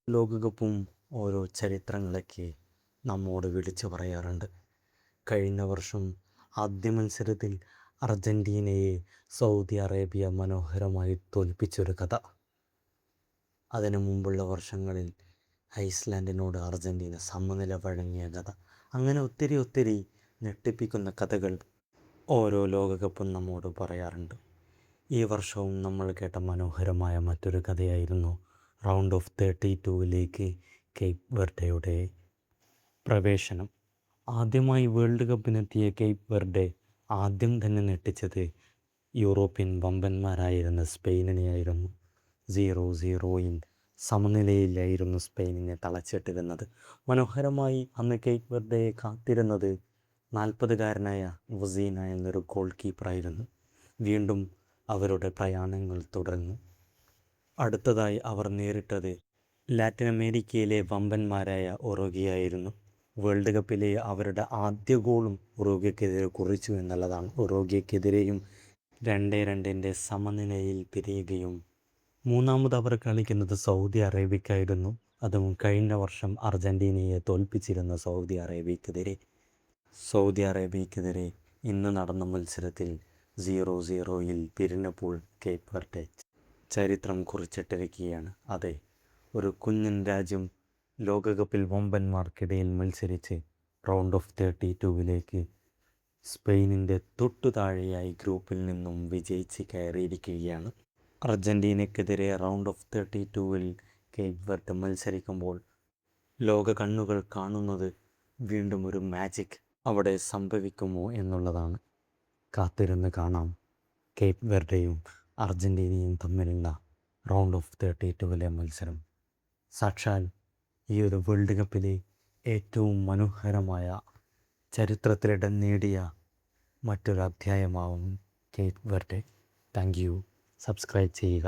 ലോകകപ്പും ഓരോ ചരിത്രങ്ങളൊക്കെ നമ്മോട് വിളിച്ചു പറയാറുണ്ട്. കഴിഞ്ഞ വർഷം ആദ്യ മത്സരത്തിൽ അർജൻറ്റീനയെ സൗദി അറേബ്യ മനോഹരമായി തോൽപ്പിച്ചൊരു കഥ. അതിനു മുമ്പുള്ള വർഷങ്ങളിൽ ഐസ്ലാൻഡിനോട് അർജൻറ്റീന സമനില വഴങ്ങിയ കഥ. അങ്ങനെ ഒത്തിരി ഞെട്ടിപ്പിക്കുന്ന കഥകൾ ഓരോ ലോകകപ്പും നമ്മോട് പറയാറുണ്ട്. ഈ വർഷവും നമ്മൾ കേട്ട മനോഹരമായ മറ്റൊരു കഥയായിരുന്നു റൗണ്ട് ഓഫ് 32 കേപ്പ് വെർഡയുടെ പ്രവേശനം. ആദ്യമായി വേൾഡ് കപ്പിനെത്തിയ കേപ്പ് വെർഡെ ആദ്യം തന്നെ ഞെട്ടിച്ചത് യൂറോപ്യൻ വമ്പന്മാരായിരുന്ന സ്പെയിനിനെയായിരുന്നു. 0-0 സമനിലയിലായിരുന്നു സ്പെയിനിനെ തളച്ചിട്ടിരുന്നത്. മനോഹരമായി അന്ന് കേപ്പ് വെർഡയെ കാത്തിരുന്നത് 40-കാരനായ വസീന എന്നൊരു ഗോൾ കീപ്പറായിരുന്നു. വീണ്ടും അവരുടെ പ്രയാണങ്ങൾ തുടർന്നു. അടുത്തതായി അവർ നേരിട്ടത് ലാറ്റിൻ അമേരിക്കയിലെ വമ്പന്മാരായ ഉറുഗ്വേയായിരുന്നു. വേൾഡ് കപ്പിലെ അവരുടെ ആദ്യ ഗോളും ഉറുഗ്വേക്കെതിരെ കുറിച്ചു എന്നുള്ളതാണ്. ഉറുഗ്വേക്കെതിരെയും 2-2 സമനിലയിൽ പിരിയുകയും മൂന്നാമത് അവർ കളിക്കുന്നത് സൗദി അറേബ്യക്കായിരുന്നു. അതും കഴിഞ്ഞ വർഷം അർജൻറ്റീനയെ തോൽപ്പിച്ചിരുന്ന സൗദി അറേബ്യക്കെതിരെ ഇന്ന് നടന്ന മത്സരത്തിൽ 0-0 പിരിഞ്ഞപ്പോൾ കേപ്പ് വെർഡെ ചരിത്രം കുറിച്ചിട്ടിരിക്കുകയാണ്. അതെ, ഒരു കുഞ്ഞൻ രാജ്യം ലോകകപ്പിൽ വമ്പന്മാർക്കിടയിൽ മത്സരിച്ച് റൗണ്ട് ഓഫ് 32 സ്പെയിനിൻ്റെ തൊട്ടു താഴെയായി ഗ്രൂപ്പിൽ നിന്നും വിജയിച്ച് കയറിയിരിക്കുകയാണ്. അർജൻറ്റീനയ്ക്കെതിരെ റൗണ്ട് ഓഫ് 32 കേപ്പ് വെർഡെ മത്സരിക്കുമ്പോൾ ലോക കണ്ണുകൾ കാണുന്നത് വീണ്ടും ഒരു മാജിക് അവിടെ സംഭവിക്കുമോ എന്നുള്ളതാണ്. കാത്തിരുന്ന് കാണാം കേപ്പ് വെർഡെയും അർജൻറ്റീനയും തമ്മിലുള്ള റൗണ്ട് ഓഫ് 32 മത്സരം. സാക്ഷാൽ ഈ ഒരു വേൾഡ് കപ്പിലെ ഏറ്റവും മനോഹരമായ ചരിത്രത്തിലിടം നേടിയ മറ്റൊരു അധ്യായമാവും Cape Verde. Thank you. Subscribe ചെയ്യുക.